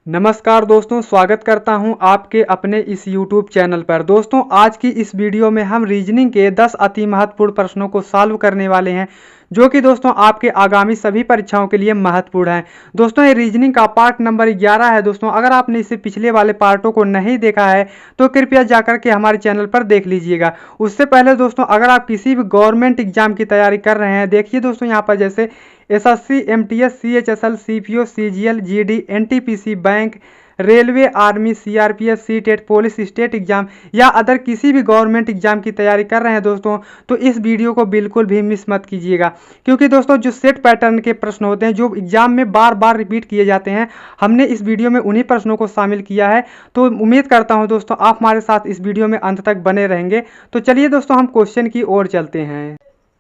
नमस्कार दोस्तों, स्वागत करता हूं आपके अपने इस YouTube चैनल पर। दोस्तों, आज की इस वीडियो में हम रीजनिंग के 10 अति महत्वपूर्ण प्रश्नों को सॉल्व करने वाले हैं, जो कि दोस्तों आपके आगामी सभी परीक्षाओं के लिए महत्वपूर्ण है। दोस्तों, ये रीजनिंग का पार्ट नंबर 11 है। दोस्तों, अगर आपने इससे पिछले वाले पार्टों को नहीं देखा है तो कृपया जाकर के हमारे चैनल पर देख लीजिएगा। उससे पहले दोस्तों, अगर आप किसी भी गवर्नमेंट एग्जाम की तैयारी कर रहे हैं, देखिए दोस्तों यहाँ पर जैसे SSC, MTS, CHSL, CPO, CGL, GD, NTPC, bank, railway, army, CRPF, CTET, police state exam या अदर किसी भी गवर्नमेंट एग्जाम की तैयारी कर रहे हैं दोस्तों, तो इस वीडियो को बिल्कुल भी मिस मत कीजिएगा। क्योंकि दोस्तों जो सेट पैटर्न के प्रश्न होते हैं, जो एग्जाम में बार बार रिपीट किए जाते हैं, हमने इस वीडियो में उन्हीं प्रश्नों को शामिल किया है। तो उम्मीद करता हूं दोस्तों आप हमारे साथ इस वीडियो में अंत तक बने रहेंगे। तो चलिए दोस्तों हम क्वेश्चन की ओर चलते हैं।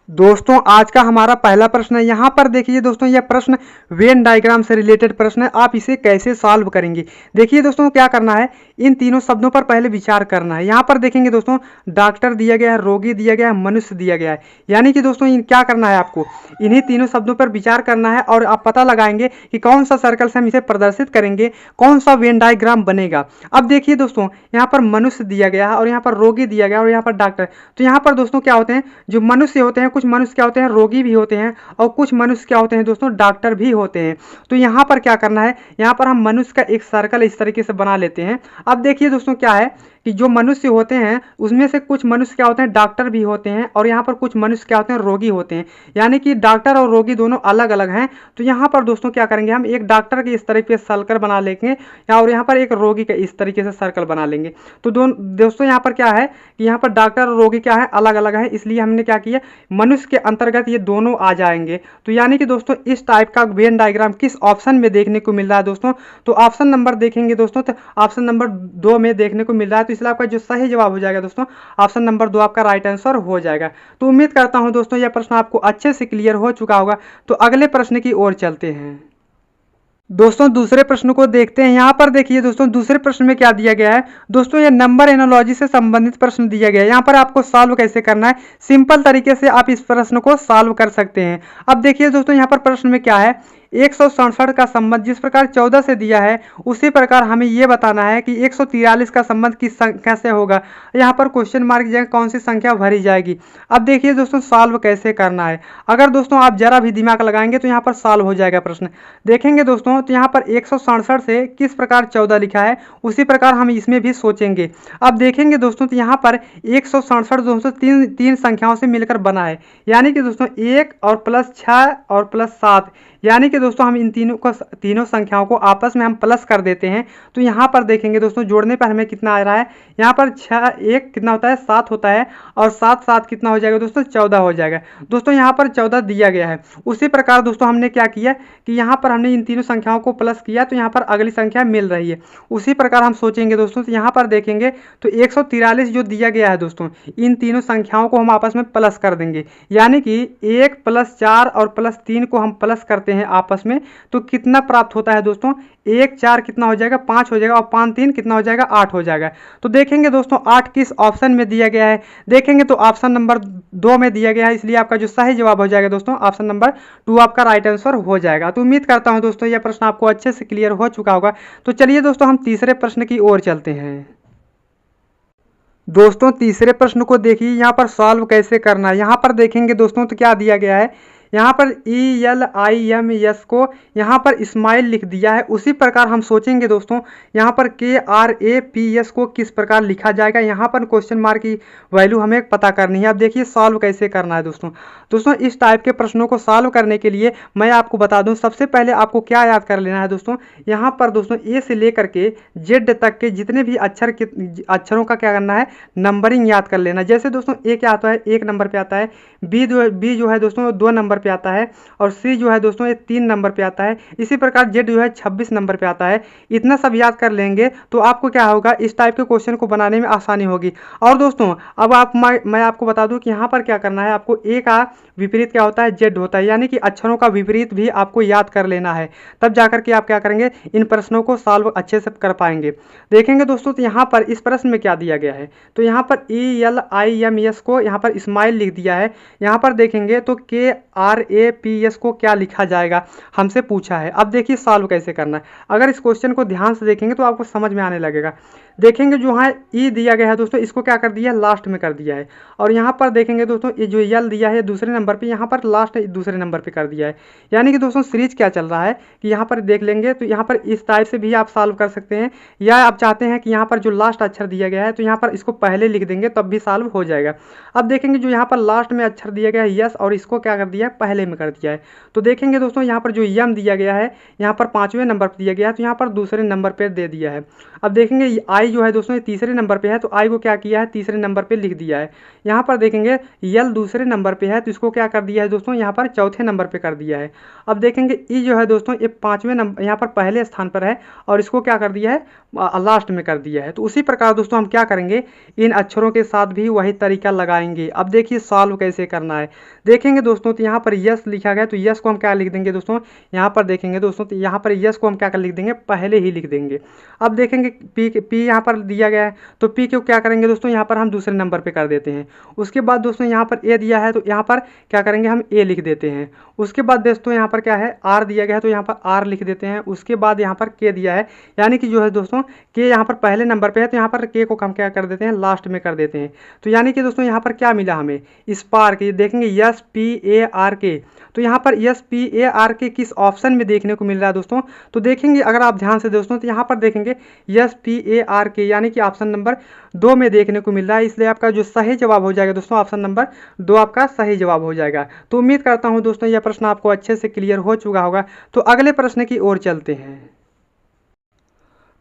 दोस्तों, आज का हमारा पहला प्रश्न है। यहाँ पर देखिए दोस्तों, यह प्रश्न वेन डायग्राम से रिलेटेड प्रश्न है। आप इसे कैसे सॉल्व करेंगे, देखिए दोस्तों क्या करना है, इन तीनों शब्दों पर पहले विचार करना है। यहाँ पर देखेंगे दोस्तों, डॉक्टर दिया गया है, रोगी दिया गया है, मनुष्य दिया गया है। यानी कि दोस्तों क्या करना है, आपको इन्हीं तीनों शब्दों पर विचार करना है और आप पता लगाएंगे कि कौन सा सर्कल से हम इसे प्रदर्शित करेंगे, कौन सा वेन डायग्राम बनेगा। अब देखिए दोस्तों, यहाँ पर मनुष्य दिया गया है और यहाँ पर रोगी दिया गया है और यहाँ पर डॉक्टर। तो यहाँ पर दोस्तों क्या होते हैं, जो मनुष्य होते हैं, कुछ मनुष्य क्या होते हैं, रोगी भी होते हैं और कुछ मनुष्य क्या होते हैं दोस्तों, डॉक्टर भी होते हैं। तो यहाँ पर क्या करना है, यहाँ पर हम मनुष्य का एक सर्कल इस तरीके से बना लेते हैं। अब देखिए दोस्तों क्या है कि जो मनुष्य होते हैं उसमें से कुछ मनुष्य क्या होते हैं, डॉक्टर भी होते हैं और यहाँ पर कुछ मनुष्य क्या होते हैं, रोगी होते हैं। यानी कि डॉक्टर और रोगी दोनों अलग अलग हैं। तो यहाँ पर दोस्तों क्या करेंगे, हम एक डॉक्टर के इस तरीके से सर्कल बना लेंगे और यहाँ पर एक रोगी का इस तरीके से सर्कल बना लेंगे। तो दोस्तों यहाँ पर क्या है कि यहाँ पर डॉक्टर और रोगी क्या है, अलग अलग है, इसलिए हमने क्या किया, मनुष्य के अंतर्गत ये दोनों आ जाएंगे। तो यानी कि दोस्तों इस टाइप का वेन डायग्राम किस ऑप्शन में देखने को मिल रहा है दोस्तों, तो ऑप्शन नंबर देखेंगे दोस्तों, तो ऑप्शन नंबर 2 में देखने को मिल रहा है। तो इसलिए आपका जो सही जवाब हो जाएगा दोस्तों, ऑप्शन नंबर 2 आपका राइट आंसर हो जाएगा। तो उम्मीद करता हूं दोस्तों यह प्रश्न आपको अच्छे से क्लियर हो चुका होगा। तो अगले प्रश्न की ओर चलते हैं। दोस्तों दूसरे प्रश्न को देखते हैं। यहाँ पर देखिए दोस्तों, दूसरे प्रश्न में क्या दिया गया है दोस्तों, ये नंबर एनालॉजी से संबंधित प्रश्न दिया गया है। यहाँ पर आपको सॉल्व कैसे करना है, सिंपल तरीके से आप इस प्रश्न को सॉल्व कर सकते हैं। अब देखिए दोस्तों, यहाँ पर प्रश्न में क्या है, 167 का संबंध जिस प्रकार 14 से दिया है, उसी प्रकार हमें यह बताना है कि 143 का संबंध किस संख्या से होगा। यहाँ पर क्वेश्चन मार्क की जगह कौन सी संख्या भरी जाएगी। अब देखिए दोस्तों सॉल्व कैसे करना है। अगर दोस्तों आप जरा भी दिमाग लगाएंगे तो यहाँ पर सॉल्व हो जाएगा प्रश्न। देखेंगे दोस्तों, तो यहाँ पर 167 से किस प्रकार 14 लिखा है, उसी प्रकार हम इसमें भी सोचेंगे। अब देखेंगे दोस्तों, तो यहाँ पर 167 दोस्तों तीन संख्याओं से मिलकर बना है। यानी कि दोस्तों 1 और प्लस 6 और प्लस 7, यानी कि दोस्तों हम इन तीनों संख्याओं को आपस में हम प्लस कर देते हैं। तो यहाँ पर देखेंगे दोस्तों, जोड़ने पर हमें कितना आ रहा है, यहाँ पर 6 1 कितना होता है, 7 होता है और 7 7 कितना हो जाएगा दोस्तों, 14 हो जाएगा। दोस्तों यहाँ पर 14 दिया गया है। उसी प्रकार दोस्तों हमने क्या किया कि यहाँ पर हमने इन तीनों संख्याओं को प्लस किया, तो यहाँ पर अगली संख्या मिल रही है। उसी प्रकार हम सोचेंगे दोस्तों, तो यहाँ पर देखेंगे तो 143 जो दिया गया है दोस्तों, इन तीनों संख्याओं को हम आपस में प्लस कर देंगे। यानी कि 1 प्लस 4 और प्लस 3 को हम प्लस करते हैं आपस में, तो कितना प्राप्त होता है दोस्तों, 1 4 कितना हो जाएगा, 5 हो जाएगा और 5 3 कितना हो जाएगा, 8 हो जाएगा। तो देखेंगे दोस्तों 8 किस ऑप्शन में दिया गया है, देखेंगे तो ऑप्शन नंबर 2 में दिया गया है। इसलिए आपका जो सही जवाब हो जाएगा दोस्तों, ऑप्शन नंबर 2 आपका राइट आंसर हो जाएगा। तो उम्मीद करता हूं दोस्तों यह प्रश्न आपको अच्छे से क्लियर हो चुका होगा। तो चलिए दोस्तों हम तीसरे प्रश्न की ओर चलते हैं। दोस्तों तीसरे प्रश्न को देखिए, यहाँ पर सॉल्व कैसे करना है। यहाँ पर देखेंगे दोस्तों, तो क्या दिया गया है, यहाँ पर ELIMS को यहाँ पर स्माइल लिख दिया है। उसी प्रकार हम सोचेंगे दोस्तों, यहाँ पर KRAPS को किस प्रकार लिखा जाएगा। यहाँ पर क्वेश्चन मार्क की वैल्यू हमें पता करनी है। अब देखिए सॉल्व कैसे करना है दोस्तों इस टाइप के प्रश्नों को सॉल्व करने के लिए मैं आपको बता दूं, सबसे पहले आपको क्या याद कर लेना है दोस्तों, यहाँ पर दोस्तों A से लेकर के Z तक के जितने भी अक्षरों का क्या करना है, नंबरिंग याद कर लेना। जैसे दोस्तों A क्या आता है, 1 नंबर पे आता है, B जो है दोस्तों 2 नंबर पे आता है और C जो है दोस्तों ये 3 नंबर पे आता है। इसी प्रकार Z जो है 26 नंबर पे आता है। इतना सब याद कर लेंगे तो आपको क्या होगा, इस टाइप के क्वेश्चन को बनाने में आसानी होगी। और दोस्तों अब मैं आपको बता दूं कि यहाँ पर क्या करना है, आपको A का विपरीत क्या होता है, Z होता है। यानी कि अक्षरों का विपरीत भी आपको याद कर लेना है, तब जाकर के आप क्या करेंगे, इन प्रश्नों को सॉल्व अच्छे से कर पाएंगे। देखेंगे दोस्तों, तो यहाँ पर इस प्रश्न में क्या दिया गया है, तो यहाँ पर ELIMS को यहाँ पर स्माइल लिख दिया है। यहाँ पर देखेंगे तो KRAPS RAPS को क्या लिखा जाएगा, हमसे पूछा है। अब देखिए सॉल्व कैसे करना है। अगर इस क्वेश्चन को ध्यान से देखेंगे तो आपको समझ में आने लगेगा। देखेंगे जो यहाँ ई दिया गया है दोस्तों, इसको क्या कर दिया है, लास्ट में कर दिया है। और यहाँ पर देखेंगे दोस्तों ये जो यल दिया है दूसरे नंबर पे, यहाँ पर लास्ट दूसरे नंबर पे कर दिया है। यानी कि दोस्तों सीरीज क्या चल रहा है कि यहाँ पर देख लेंगे तो यहाँ पर इस टाइप से भी आप सॉल्व कर सकते हैं, या आप चाहते हैं कि यहाँ पर जो लास्ट अक्षर दिया गया है तो यहाँ पर इसको पहले लिख देंगे तब भी सॉल्व हो जाएगा। अब देखेंगे जो यहाँ पर लास्ट में अक्षर दिया गया है यस, और इसको क्या कर दिया है, पहले में कर दिया है। तो देखेंगे दोस्तों यहाँ पर जो यम दिया गया है यहाँ पर 5वें नंबर पर दिया गया है, तो यहाँ पर दूसरे नंबर पर दे दिया है। अब देखेंगे आई जो है दोस्तों ये तीसरे नंबर पे है, तो आई को क्या किया है, तीसरे नंबर पे लिख दिया है। यहाँ पर देखेंगे यल दूसरे नंबर पे है, तो इसको क्या कर दिया है दोस्तों, यहाँ पर चौथे नंबर पे कर दिया है। अब देखेंगे ई जो है दोस्तों ये 5वें नंबर यहाँ पर पहले स्थान पर है, और इसको क्या कर दिया है, लास्ट में कर दिया है। तो उसी प्रकार दोस्तों हम क्या करेंगे, इन अक्षरों के साथ भी वही तरीका लगाएंगे। अब देखिए सॉल्व कैसे करना है। देखेंगे दोस्तों तो यहाँ पर यस लिखा गया, तो यस को हम क्या लिख देंगे दोस्तों, यहाँ पर देखेंगे दोस्तों तो यहाँ पर यस को हम क्या कर लिख देंगे, पहले ही लिख देंगे। अब देखेंगे पी यहाँ पर दिया गया है, तो पी को क्या करेंगे दोस्तों, यहाँ पर हम दूसरे नंबर पे कर देते हैं। उसके बाद दोस्तों यहाँ पर ए दिया है, तो यहाँ पर क्या करेंगे, हम ए लिख देते हैं। उसके बाद दोस्तों यहाँ पर क्या है, आर दिया गया है, तो यहाँ पर आर लिख देते हैं। उसके बाद यहाँ पर के दिया है, यानी कि जो है दोस्तों के यहाँ पर पहले नंबर पे है, तो यहाँ पर के को हम क्या कर देते हैं, लास्ट में कर देते हैं। तो यानी कि दोस्तों यहाँ पर क्या मिला हमें, स्पार्क। देखेंगे यस PARK, तो यहाँ पर SPARK किस ऑप्शन में देखने को मिल रहा है दोस्तों, तो देखेंगे अगर आप ध्यान से दोस्तों तो यहाँ पर देखेंगे SPARK यानी कि ऑप्शन नंबर 2 में देखने को मिल रहा है। इसलिए आपका जो सही जवाब हो जाएगा दोस्तों, ऑप्शन नंबर 2 आपका सही जवाब हो जाएगा। तो उम्मीद करता हूँ दोस्तों यह प्रश्न आपको अच्छे से क्लियर हो चुका होगा। तो अगले प्रश्न की ओर चलते हैं।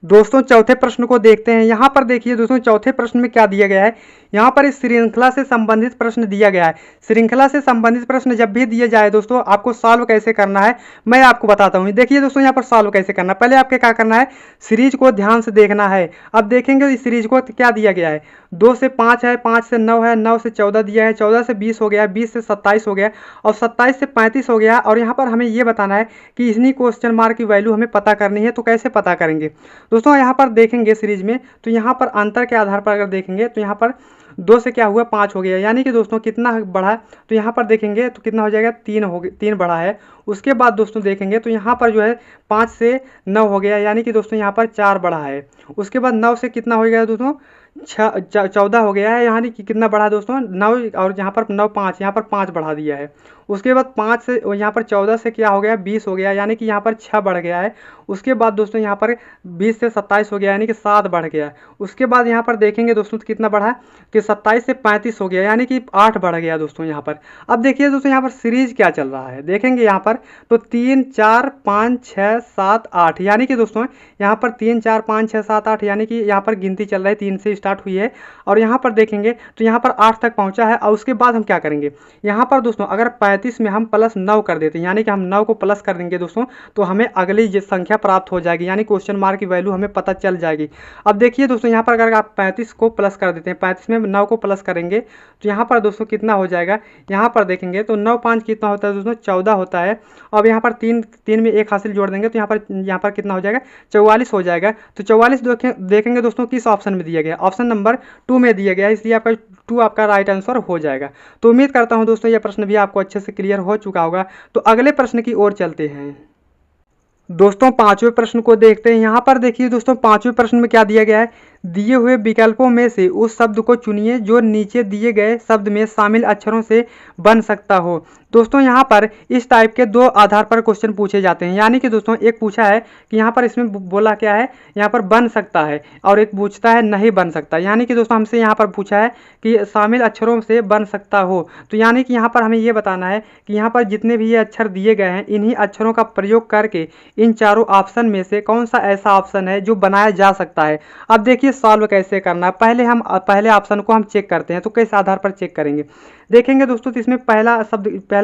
दोस्तों चौथे प्रश्न को देखते हैं। यहाँ पर देखिए दोस्तों चौथे प्रश्न में क्या दिया गया है, यहाँ पर इस श्रृंखला से संबंधित प्रश्न दिया गया है। श्रृंखला से संबंधित प्रश्न जब भी दिए जाए दोस्तों, आपको सॉल्व कैसे करना है मैं आपको बताता हूँ। देखिए दोस्तों यहाँ पर सॉल्व कैसे करना है, पहले आपके क्या करना है, सीरीज को ध्यान से देखना है। अब देखेंगे इस सीरीज को क्या दिया गया है, 2 से 5 है, 5 से 9 है, 9 से 14 दिया है, 14 से 20 हो गया, 20 से 27 हो गया, और 27 से 35 हो गया। और यहाँ पर हमें ये बताना है कि इन्हीं क्वेश्चन मार्क की वैल्यू हमें पता करनी है। तो कैसे पता करेंगे दोस्तों, यहाँ पर देखेंगे सीरीज में, तो यहाँ पर अंतर के आधार पर अगर देखेंगे तो यहाँ पर 2 से क्या हुआ, 5 हो गया, यानी कि दोस्तों कितना बढ़ा, तो यहाँ पर देखेंगे तो कितना हो जाएगा, 3 हो गया, 3 बढ़ा है। उसके बाद दोस्तों देखेंगे तो यहाँ पर जो है 5 से 9 हो गया, यानी कि दोस्तों यहाँ पर 4 बढ़ा है। उसके बाद 9 से कितना हो गया दोस्तों, 14 हो गया है, यानी कि कितना बढ़ा दोस्तों, 9, और यहाँ पर 9 5, यहाँ पर 5 बढ़ा दिया है। उसके बाद 5 से यहाँ पर 14 से क्या हो गया, 20 हो गया, यानी कि यहाँ पर 6 बढ़ गया है। उसके बाद दोस्तों यहाँ पर 20 से 27 हो गया, यानी कि 7 बढ़ गया। उसके बाद यहाँ पर देखेंगे दोस्तों तो कितना बढ़ा कि 27 से 35 हो गया, यानी कि 8 बढ़ गया दोस्तों यहाँ पर। अब देखिए दोस्तों यहाँ पर सीरीज क्या चल रहा है, देखेंगे यहाँ पर तो 3 4 5 6 7 8, यानी कि दोस्तों यहाँ पर 3 4 5 6 7 8, यानी कि यहाँ पर गिनती चल रही है, 3 से स्टार्ट हुई है और यहाँ पर देखेंगे तो यहाँ पर 8 तक पहुँचा है। और उसके बाद हम क्या करेंगे, यहाँ पर दोस्तों अगर 35 में हम +9 कर देते हैं, यानी कि हम 9 को प्लस कर देंगे दोस्तों, तो हमें अगली संख्या प्राप्त हो जाएगी, यानी क्वेश्चन मार्क की वैल्यू हमें पता चल जाएगी। अब देखिए दोस्तों यहाँ पर अगर आप 35 को प्लस कर देते हैं, 35 में 9 को प्लस करेंगे तो यहाँ पर दोस्तों कितना हो जाएगा, यहाँ पर देखेंगे तो 9 5 कितना होता है दोस्तों, 14 होता है। अब यहाँ पर 3 में 1 हासिल जोड़ देंगे तो यहाँ पर कितना हो जाएगा, 44 हो जाएगा। तो 44 देखेंगे दोस्तों किस ऑप्शन में दिया गया, ऑप्शन नंबर 2 में दिया गया है, इसलिए आपका 2 आपका राइट आंसर हो जाएगा। तो उम्मीद करता हूँ दोस्तों यह प्रश्न भी आपको अच्छे से क्लियर हो चुका होगा। तो अगले प्रश्न की ओर चलते हैं। दोस्तों पांचवें प्रश्न को देखते हैं। यहाँ पर देखिए दोस्तों पांचवें प्रश्न में क्या दिया गया है, दिए हुए विकल्पों में से उस शब्द को चुनिए जो नीचे दिए गए शब्द में शामिल अक्षरों से बन सकता हो। दोस्तों यहाँ पर इस टाइप के 2 आधार पर क्वेश्चन पूछे जाते हैं, यानी कि दोस्तों एक पूछा है कि यहाँ पर इसमें बोला क्या है, यहाँ पर बन सकता है, और एक पूछता है नहीं बन सकता। यानी कि दोस्तों हमसे यहाँ पर पूछा है कि शामिल अक्षरों से बन सकता हो, तो यानी कि यहाँ पर हमें ये बताना है कि यहाँ पर जितने भी ये अक्षर दिए गए हैं इन्हीं अक्षरों का प्रयोग करके इन चारों ऑप्शन में से कौन सा ऐसा ऑप्शन है जो बनाया जा सकता है। अब देखिए सॉल्व कैसे करना है, पहले ऑप्शन को हम चेक करते हैं। तो किस आधार पर चेक करेंगे, देखेंगे दोस्तों तो इसमें पहला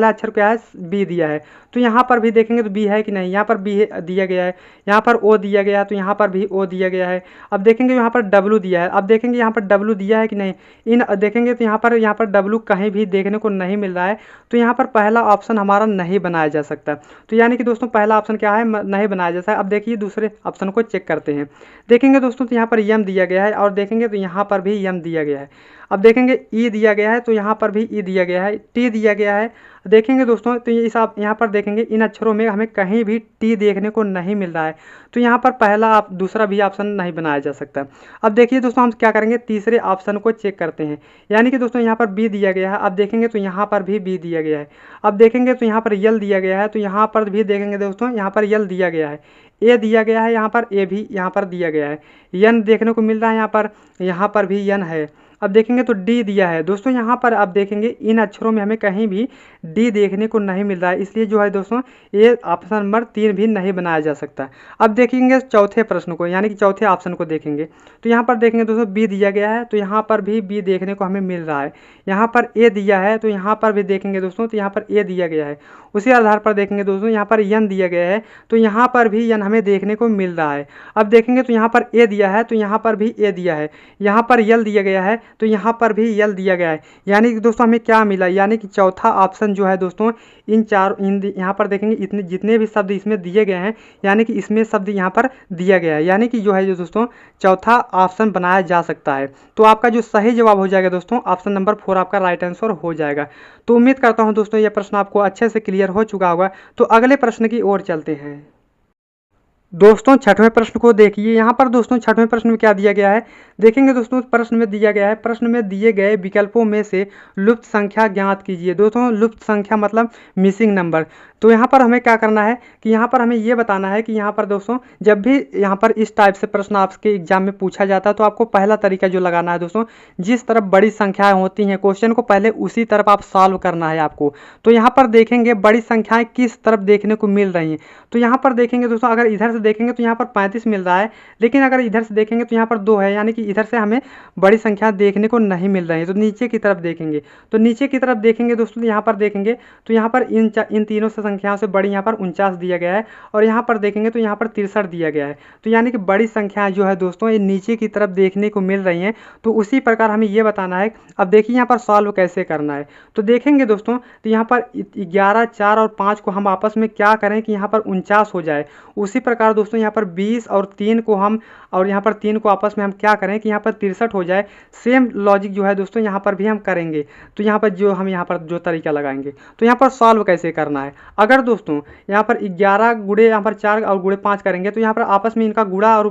अक्षर क्या है, बी दिया है, तो यहाँ पर भी देखेंगे तो बी है कि नहीं, यहाँ पर बी दिया गया है, यहाँ पर ओ दिया गया है, तो यहाँ पर भी ओ दिया गया है। अब देखेंगे यहाँ पर डब्लू दिया है, अब देखेंगे यहाँ पर डब्लू दिया है कि नहीं, इन देखेंगे तो यहाँ पर डब्लू कहीं भी देखने को नहीं मिल रहा है, तो यहाँ पर पहला ऑप्शन हमारा नहीं बनाया जा सकता। तो यानी कि दोस्तों पहला ऑप्शन क्या है, नहीं बनाया जा सकता। अब देखिए दूसरे ऑप्शन को चेक करते हैं। देखेंगे दोस्तों तो यहाँ पर यम दिया गया है, और देखेंगे तो यहाँ पर भी यम दिया गया है। अब देखेंगे ई दिया गया है तो यहाँ पर भी ई दिया गया है, टी दिया गया है। देखेंगे दोस्तों तो ये आप यहाँ पर देखेंगे इन अक्षरों में हमें कहीं भी टी देखने को नहीं मिल रहा है, तो यहाँ पर पहला आप दूसरा भी ऑप्शन नहीं बनाया जा सकता। अब देखिए दोस्तों हम क्या करेंगे, तीसरे ऑप्शन को चेक करते हैं। यानी कि दोस्तों यहाँ पर बी दिया गया है, अब देखेंगे तो यहाँ पर भी बी दिया गया है। अब देखेंगे तो यहाँ पर यल दिया गया है, तो यहाँ पर भी देखेंगे दोस्तों यहाँ पर यल दिया गया है। ए दिया गया है, यहाँ पर ए भी यहाँ पर दिया गया है। यन देखने को मिल रहा है यहाँ पर भी यन है। अब देखेंगे तो डी दिया है दोस्तों, यहाँ पर आप देखेंगे इन अक्षरों में हमें कहीं भी डी देखने को नहीं मिल रहा है, इसलिए जो है दोस्तों ये ऑप्शन नंबर 3 भी नहीं बनाया जा सकता। अब देखेंगे चौथे प्रश्न को, यानी कि चौथे ऑप्शन को देखेंगे तो यहाँ पर देखेंगे दोस्तों बी दिया गया है, तो यहाँ पर भी बी देखने को हमें मिल रहा है। यहाँ पर ए दिया है, तो यहाँ पर भी देखेंगे दोस्तों तो यहाँ पर ए दिया गया है। उसी आधार पर देखेंगे दोस्तों यहाँ पर यन दिया गया है, तो यहाँ पर भी यन हमें देखने को मिल रहा है। अब देखेंगे तो यहाँ पर ए दिया है, तो यहाँ पर भी ए दिया है। यहाँ पर यल दिया गया है, तो यहाँ पर भी यल दिया गया है। यानी कि दोस्तों हमें क्या मिला, यानी कि चौथा ऑप्शन जो है दोस्तों यहाँ पर देखेंगे इतने जितने भी शब्द इसमें दिए गए हैं, यानी कि इसमें शब्द यहाँ पर दिया गया है, यानी कि जो है दोस्तों चौथा ऑप्शन बनाया जा सकता है। तो आपका जो सही जवाब हो जाएगा दोस्तों ऑप्शन नंबर 4 आपका राइट आंसर हो जाएगा। तो उम्मीद करता हूँ दोस्तों यह प्रश्न आपको अच्छे से क्लियर हो चुका होगा। तो अगले प्रश्न की ओर चलते हैं। दोस्तों छठवें प्रश्न को देखिए, यहाँ पर दोस्तों छठवें प्रश्न में क्या दिया गया है, देखेंगे दोस्तों प्रश्न में दिया गया है, प्रश्न में दिए गए विकल्पों में से लुप्त संख्या ज्ञात कीजिए। दोस्तों लुप्त संख्या मतलब मिसिंग नंबर। तो यहाँ पर हमें क्या करना है कि यहाँ पर हमें ये बताना है कि यहाँ पर दोस्तों जब भी यहाँ पर इस टाइप से प्रश्न आपके एग्जाम में पूछा जाता है तो आपको पहला तरीका जो लगाना है दोस्तों, जिस तरफ बड़ी संख्याएं होती हैं क्वेश्चन को पहले उसी तरफ आप सॉल्व करना है आपको। तो यहाँ पर देखेंगे बड़ी संख्याएं किस तरफ देखने को मिल रही हैं, तो यहाँ पर देखेंगे दोस्तों अगर इधर से देखेंगे तो यहाँ पर 35 मिल रहा है, लेकिन अगर इधर से देखेंगे तो यहाँ पर 2 है, यानी कि इधर से हमें बड़ी संख्या देखने को नहीं मिल रही है। तो नीचे की तरफ देखेंगे, तो नीचे की तरफ देखेंगे दोस्तों यहाँ पर देखेंगे तो यहाँ पर इन तीनों से संख्याओं से बड़ी यहाँ पर 49 दिया गया है, और यहाँ पर देखेंगे तो यहाँ पर 63 दिया गया है। तो यानी कि बड़ी संख्याएं जो है दोस्तों ये नीचे की तरफ देखने को मिल रही हैं। तो उसी प्रकार हमें ये बताना है। अब देखिए यहाँ पर सॉल्व कैसे करना है, तो देखेंगे दोस्तों तो यहाँ पर 11, 4 और 5 को हम आपस में क्या करें कि यहाँ पर 49 हो जाए। उसी प्रकार दोस्तों यहाँ पर 20 और 3 को हम और यहाँ पर 3 को आपस में हम क्या करें कि यहाँ पर 63 हो जाए। सेम लॉजिक जो है दोस्तों यहाँ पर भी हम करेंगे। तो यहाँ पर यहाँ पर जो तरीका लगाएंगे, तो यहाँ पर सॉल्व कैसे करना है। अगर दोस्तों यहाँ पर 11 गुणे यहाँ पर 4 और गुणे 5 करेंगे तो यहाँ पर आपस में इनका गुणा और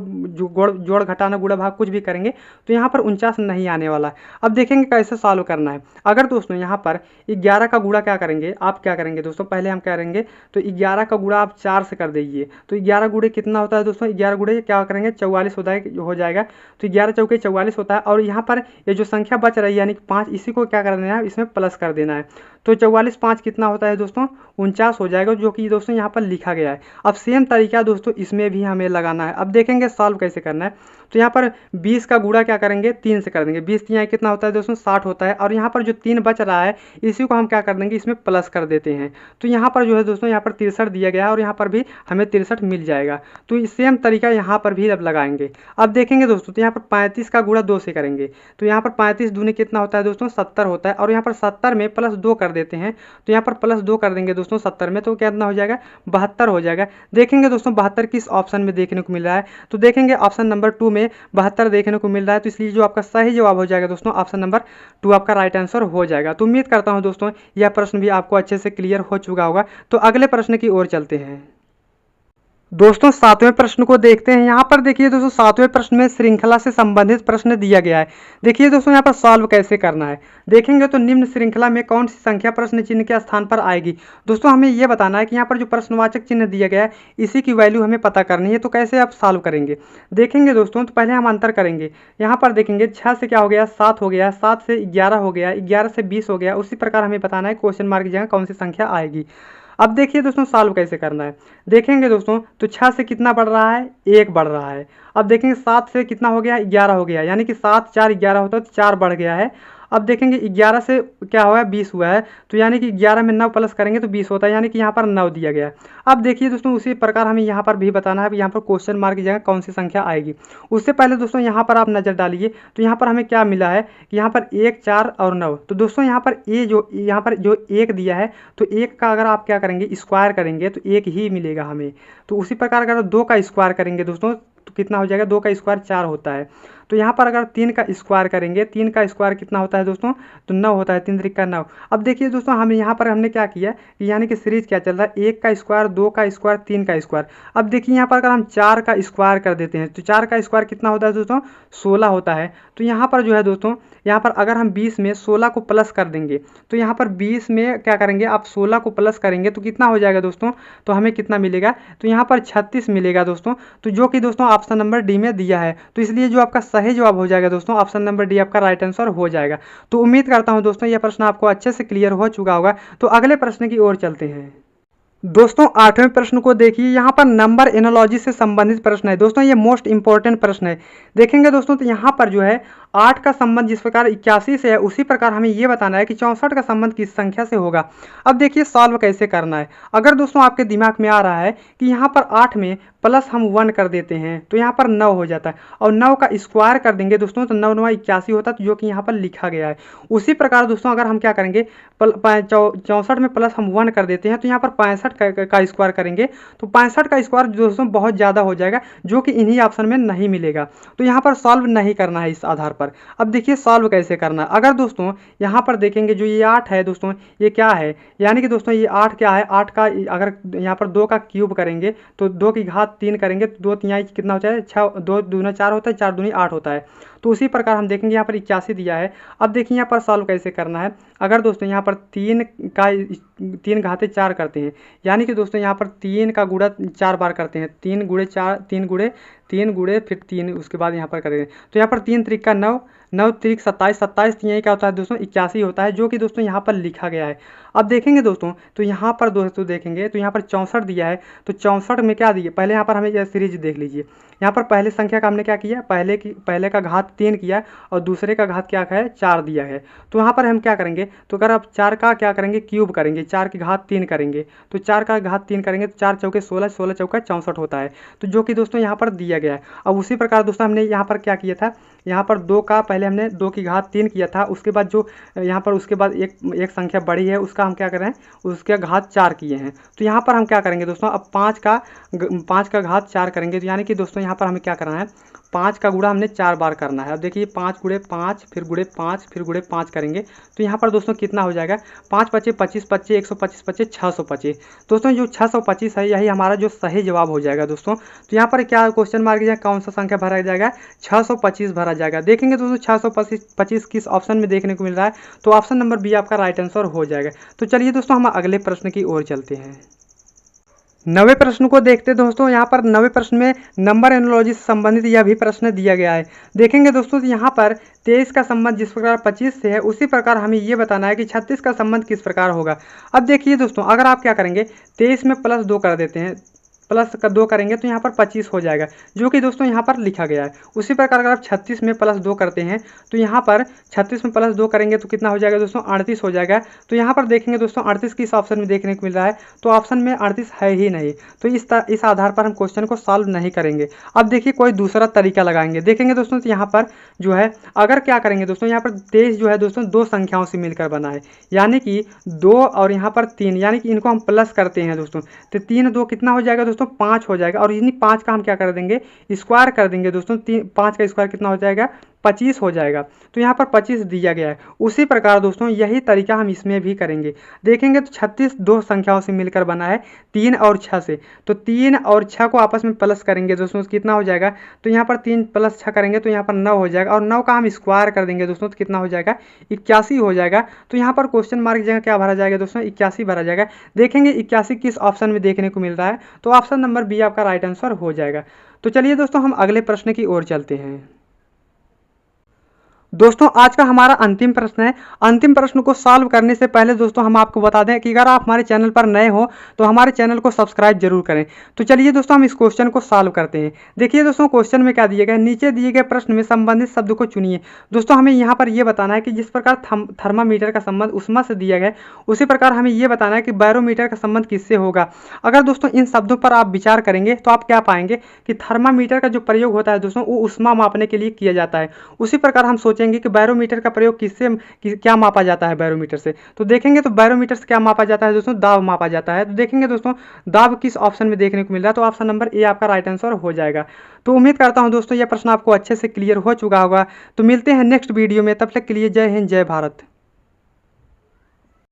जोड़ घटाना गुणा भाग कुछ भी करेंगे तो यहाँ पर 49 नहीं आने वाला है। अब देखेंगे कैसे सॉल्व करना है। अगर दोस्तों यहाँ पर 11 का गुणा क्या करेंगे, आप क्या करेंगे दोस्तों, पहले हम करेंगे तो 11 का गुणा आप 4 से कर दीजिए। तो 11 गुणे कितना होता है दोस्तों, 11 गुणे क्या करेंगे 44 हो जाएगा। तो 11 चौके 44 होता है, और यहाँ पर ये जो संख्या बच रही है यानी कि 5, इसी को क्या कर देना है, इसमें प्लस कर देना है। तो 44 5 कितना होता है दोस्तों 49 हो जाएगा, जो कि दोस्तों यहाँ पर लिखा गया है। अब सेम तरीका दोस्तों इसमें भी हमें लगाना है। अब देखेंगे सॉल्व कैसे करना है। तो यहाँ पर 20 का गुणा क्या करेंगे 3 से कर देंगे। 20 यहाँ कितना होता है दोस्तों 60 होता है, और यहाँ पर जो 3 बच रहा है इसी को हम क्या कर देंगे, इसमें प्लस कर देते हैं। तो यहाँ पर जो है दोस्तों यहाँ पर 63 दिया गया है, और यहाँ पर भी हमें 63 मिल जाएगा। तो सेम तरीका यहाँ पर भी अब लगाएंगे। अब देखेंगे दोस्तों तो यहाँ पर 35 का गुणा 2 से करेंगे। तो यहाँ पर 35 दूनी कितना होता है दोस्तों 70 होता है, और यहाँ पर 70 में प्लस 2 कर देते हैं। तो यहाँ पर प्लस 2 कर देंगे दोस्तों 70 में, तो कितना हो जाएगा 72 हो जाएगा। देखेंगे दोस्तों 72 किस ऑप्शन में देखने को मिल रहा है, तो देखेंगे ऑप्शन नंबर 2 में 72 देखने को मिल रहा है। तो इसलिए जो आपका सही जवाब हो जाएगा दोस्तों ऑप्शन नंबर 2 आपका राइट आंसर हो जाएगा। तो उम्मीद करता हूं दोस्तों यह प्रश्न भी आपको अच्छे से क्लियर हो चुका होगा। तो अगले प्रश्न की ओर चलते हैं। दोस्तों 7वें प्रश्न को देखते हैं। यहाँ पर देखिए दोस्तों 7वें प्रश्न में श्रृंखला से संबंधित प्रश्न दिया गया है। देखिए दोस्तों यहाँ पर सॉल्व कैसे करना है। देखेंगे तो निम्न श्रृंखला में कौन सी संख्या प्रश्न चिन्ह के स्थान पर आएगी। दोस्तों हमें यह बताना है कि यहाँ पर जो प्रश्नवाचक चिन्ह दिया गया है इसी की वैल्यू हमें पता करनी है। तो कैसे आप सॉल्व करेंगे, देखेंगे दोस्तों तो पहले हम अंतर करेंगे। यहाँ पर देखेंगे 6 से क्या हो गया 7 हो गया, 7 से 11 हो गया, 11 से 20 हो गया। उसी प्रकार हमें बताना है क्वेश्चन मार्क की जगह कौन सी संख्या आएगी। अब देखिए दोस्तों सॉल्व कैसे करना है। देखेंगे दोस्तों तो 6 से कितना बढ़ रहा है 1 बढ़ रहा है। अब देखेंगे 7 से कितना हो गया 11 हो गया, यानी कि 7 4 11 होता है तो 4 बढ़ गया है। अब देखेंगे 11 से क्या हुआ है 20 हुआ है, तो यानी कि 11 में 9 प्लस करेंगे तो 20 होता है, यानी कि यहाँ पर 9 दिया गया है। अब देखिए दोस्तों उसी प्रकार हमें यहाँ पर भी बताना है कि यहाँ पर क्वेश्चन मार्क की जगह कौन सी संख्या आएगी। उससे पहले दोस्तों यहाँ पर आप नज़र डालिए तो यहाँ पर हमें क्या मिला है कि यहाँ पर 1 4 और 9। तो दोस्तों यहाँ पर यहाँ पर जो 1 दिया है तो 1 का अगर आप क्या करेंगे स्क्वायर करेंगे तो 1 ही मिलेगा हमें। तो उसी प्रकार अगर 2 का स्क्वायर करेंगे दोस्तों तो कितना हो जाएगा 2 का स्क्वायर 4 होता है। तो यहाँ पर अगर 3 का स्क्वायर करेंगे, 3 का स्क्वायर कितना होता है दोस्तों, तो 9 होता है, 3 त्रिक 9। अब देखिए दोस्तों हम यहाँ पर हमने क्या किया कि यानी कि सीरीज क्या चल रहा है, 1 का स्क्वायर, 2 का स्क्वायर, 3 का स्क्वायर। अब देखिए यहाँ पर अगर हम 4 का स्क्वायर कर देते हैं तो 4 का स्क्वायर कितना होता है दोस्तों, 16 होता है। तो यहाँ पर जो है दोस्तों, यहाँ पर अगर हम 20 में 16 को प्लस कर देंगे तो यहाँ पर 20 में क्या करेंगे, आप 16 को प्लस करेंगे तो कितना हो जाएगा दोस्तों, तो हमें कितना मिलेगा, तो यहाँ पर 36 मिलेगा दोस्तों। तो जो कि दोस्तों ऑप्शन नंबर डी में दिया है, तो इसलिए जो आपका सही जवाब हो जाएगा दोस्तों, ऑप्शन नंबर डी आपका राइट आंसर हो जाएगा। तो उम्मीद करता हूँ दोस्तों यह प्रश्न आपको अच्छे से क्लियर हो चुका होगा। तो अगले प्रश्न की ओर चलते हैं। दोस्तों 8वें प्रश्न को देखिए, यहाँ पर नंबर एनालॉजी से संबंधित प्रश्न है दोस्तों, ये मोस्ट इंपॉर्टेंट प्रश्न है। देखेंगे दोस्तों तो यहाँ पर जो है 8 का संबंध जिस प्रकार 81 से है, उसी प्रकार हमें ये बताना है कि 64 का संबंध किस संख्या से होगा। अब देखिए सॉल्व कैसे करना है। अगर दोस्तों आपके दिमाग में आ रहा है कि यहाँ पर 8 में प्लस हम 1 कर देते हैं तो यहाँ पर 9 हो जाता है, और 9 का स्क्वायर कर देंगे दोस्तों तो 9 9 81 होता है, जो कि यहाँ पर लिखा गया है। उसी प्रकार दोस्तों अगर हम क्या करेंगे, 64 में प्लस हम 1 कर देते हैं तो यहाँ पर 65 का स्क्वायर करेंगे तो 65 का स्क्वायर दोस्तों बहुत ज़्यादा हो जाएगा, जो कि इन्हीं ऑप्शन में नहीं मिलेगा। तो यहाँ पर सॉल्व नहीं करना है इस आधार पर। अब देखिए सॉल्व कैसे करना है। अगर दोस्तों यहाँ पर देखेंगे जो ये 8 है दोस्तों, ये क्या है, यानी कि दोस्तों ये 8 क्या है, 8 का अगर यहाँ पर 2 का क्यूब करेंगे तो 2 की घात 3 करेंगे तो 2 3 कितना होता है, 6, 2 दूना 4 होता है, 4 दूनी 8 होता है। तो उसी प्रकार हम देखेंगे यहाँ पर 81 दिया है। अब देखिए यहाँ पर सॉल्व कैसे करना है। अगर दोस्तों यहाँ पर 3 घाते 4 करते हैं, यानी कि दोस्तों यहाँ पर 3 का गुणा 4 बार करते हैं, 3 गुणे 4, 3 गुणे फिर 3, उसके बाद यहाँ पर करेंगे तो यहाँ पर 3 त्रिक 9, 9 त्रिक 27, 27 यही क्या होता है दोस्तों 81 होता है, जो कि दोस्तों यहाँ पर लिखा गया है। अब देखेंगे दोस्तों तो यहाँ पर दोस्तों देखेंगे तो यहाँ पर 64 दिया है, तो 64 में क्या दिए, पहले यहाँ पर हमें यह सीरीज देख लीजिए। यहाँ पर पहले संख्या का हमने क्या किया, पहले का घात 3 किया और दूसरे का घात क्या है 4 दिया है। तो यहाँ पर हम क्या करेंगे, तो अगर आप 4 का क्या करेंगे क्यूब करेंगे, 4 की घात 3 करेंगे तो 4 का घात 3 करेंगे तो 4 चौके 16, 16 चौका 64 होता है, तो जो कि दोस्तों यहाँ पर दिया गया है। अब उसी प्रकार दोस्तों हमने यहाँ पर क्या किया था, यहाँ पर 2 का पहले हमने 2 की घात 3 किया था, उसके बाद जो यहाँ पर उसके बाद एक संख्या बड़ी है उसका हम क्या कर रहे हैं, उसके घात 4 किए हैं। तो यहाँ पर हम क्या करेंगे दोस्तों, अब 5 का घात 4 करेंगे, तो यानी कि दोस्तों यहाँ पर हमें क्या करना है, 5 का गुणा हमने 4 बार करना है। अब देखिए 5 गुणे 5 फिर गुणे 5 फिर गुणे 5 करेंगे तो यहाँ पर दोस्तों कितना हो जाएगा, 5 पच्चे 25, 25 125 पच्चे 625। दोस्तों जो 625 है यही हमारा जो सही जवाब हो जाएगा दोस्तों। तो यहाँ पर क्या क्वेश्चन मार्क जाएगा, कौन सा संख्या भरा जाएगा, 625 भरा जाएगा। देखेंगे दोस्तों 625 किस ऑप्शन में देखने को मिल रहा है, तो ऑप्शन नंबर बी आपका राइट आंसर हो जाएगा। तो चलिए दोस्तों हम अगले प्रश्न की ओर चलते हैं। 9वें प्रश्न को देखते दोस्तों। यहाँ पर 9वें प्रश्न में नंबर एनालॉजी से संबंधित यह भी प्रश्न दिया गया है। देखेंगे दोस्तों तो यहाँ पर 23 का संबंध जिस प्रकार 25 से है, उसी प्रकार हमें ये बताना है कि 36 का संबंध किस प्रकार होगा। अब देखिए दोस्तों अगर आप क्या करेंगे, 23 में प्लस 2 कर देते हैं, प्लस का 2 करेंगे तो यहाँ पर 25 हो जाएगा, जो कि दोस्तों यहाँ पर लिखा गया है। उसी प्रकार अगर आप 36 में प्लस 2 करते हैं तो यहाँ पर 36 में प्लस 2 करेंगे तो कितना हो जाएगा दोस्तों, 38 हो जाएगा। तो यहाँ पर देखेंगे दोस्तों 38 किस ऑप्शन में देखने को मिल रहा है, तो ऑप्शन में 38 है ही नहीं, तो इस आधार पर हम क्वेश्चन को सॉल्व नहीं करेंगे। अब देखिए कोई दूसरा तरीका लगाएंगे। देखेंगे दोस्तों तो यहाँ पर जो है अगर क्या करेंगे दोस्तों, यहाँ पर 23 जो है दोस्तों 2 संख्याओं से मिलकर बना है, यानी कि 2 और यहाँ पर 3, यानी कि इनको हम प्लस करते हैं दोस्तों, तो 3 2 कितना हो जाएगा दोस्तों, 5 हो जाएगा। और इन्हीं 5 का हम क्या कर देंगे, स्क्वायर कर देंगे दोस्तों, 5 का स्क्वायर कितना हो जाएगा, 25 हो जाएगा। तो यहाँ पर 25 दिया गया है। उसी प्रकार दोस्तों यही तरीका हम इसमें भी करेंगे। देखेंगे तो 36 2 संख्याओं से मिलकर बना है, 3 और 6 से, तो 3 और 6 को आपस में प्लस करेंगे दोस्तों, कितना हो जाएगा, तो यहाँ पर 3 प्लस 6 करेंगे तो यहाँ पर 9 हो जाएगा, और 9 का हम स्क्वायर कर देंगे दोस्तों तो कितना हो जाएगा, 81 हो जाएगा। तो यहाँ पर क्वेश्चन मार्क जगह क्या भरा जाएगा दोस्तों, 81 भरा जाएगा। देखेंगे 81 किस ऑप्शन में देखने को मिल रहा है, तो ऑप्शन नंबर बी आपका राइट आंसर हो जाएगा। तो चलिए दोस्तों हम अगले प्रश्न की ओर चलते हैं। दोस्तों आज का हमारा अंतिम प्रश्न है। अंतिम प्रश्न को सॉल्व करने से पहले दोस्तों हम आपको बता दें कि अगर आप हमारे चैनल पर नए हो तो हमारे चैनल को सब्सक्राइब जरूर करें। तो चलिए दोस्तों हम इस क्वेश्चन को सॉल्व करते हैं। देखिए दोस्तों क्वेश्चन में क्या दिया गया है, नीचे दिए गए प्रश्न में संबंधित शब्द को चुनिए। दोस्तों हमें यहाँ पर यह बताना है कि जिस प्रकार थर्मामीटर का संबंध उष्मा से दिया गया, उसी प्रकार हमें यह बताना है कि बैरोमीटर का संबंध किससे होगा। अगर दोस्तों इन शब्दों पर आप विचार करेंगे तो आप क्या पाएंगे कि थर्मामीटर का जो प्रयोग होता है दोस्तों वो उष्मा मापने के लिए किया जाता है। उसी प्रकार हम सोचेंगे सोचेंगे कि बैरोमीटर का प्रयोग क्या मापा जाता है बैरोमीटर से, तो देखेंगे तो बैरोमीटर से क्या मापा जाता है दोस्तों, दाब मापा जाता है। तो देखेंगे दोस्तों दाब किस ऑप्शन में देखने को मिल रहा है, तो ऑप्शन नंबर ए आपका राइट आंसर हो जाएगा। तो उम्मीद करता हूं दोस्तों यह प्रश्न आपको अच्छे से क्लियर हो चुका होगा। तो मिलते हैं नेक्स्ट वीडियो में, तब तक के लिए जय हिंद जय भारत।